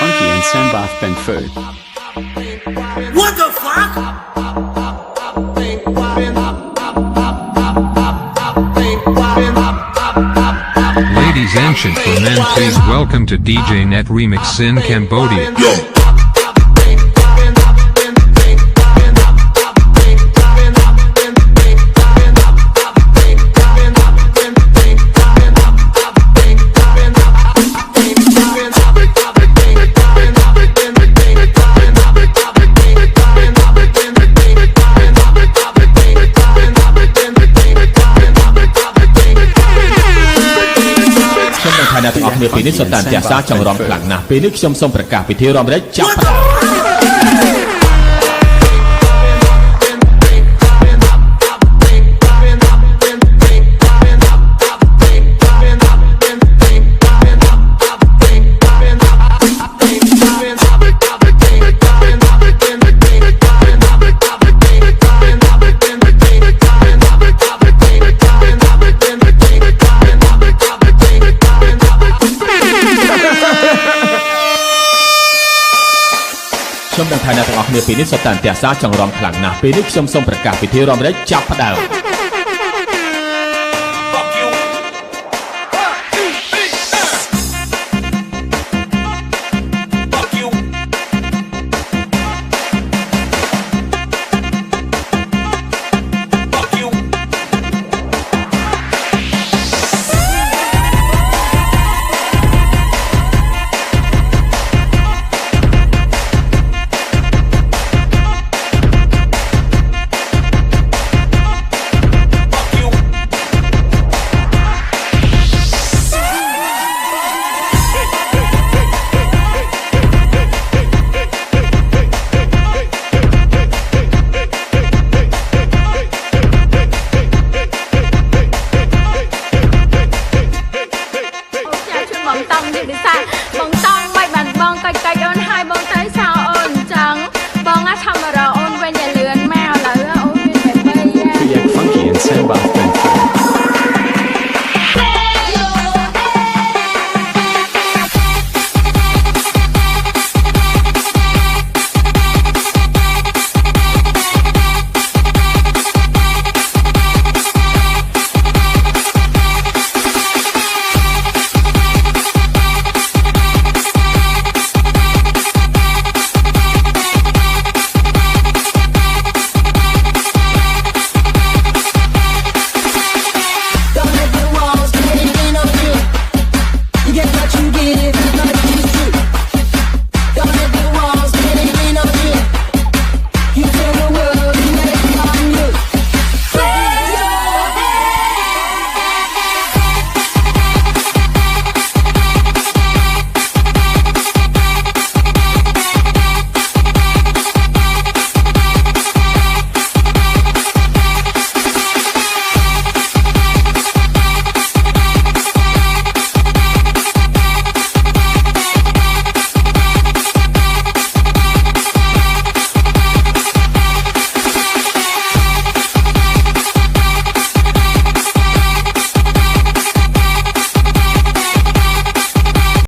Funky and Sambath Ben Fu. What the fuck? Ladies and gentlemen, please welcome to DJ Net Remix in Cambodia. Yo. Hãy subscribe cho kênh Ghiền Mì Gõ để không bỏ lỡ những video hấp dẫn. Trong đợt nàyទាំងអស់គ្នាពីនេះសុទ្ធតែអន្ទះសារចង់រំខ្លាំងណាស់ពេលនេះខ្ញុំសូមប្រកាសពិធីរំលែកចាប់ផ្ដើម Bong tong đi xa bong tong mấy bạn bong cay cay ơn hai bong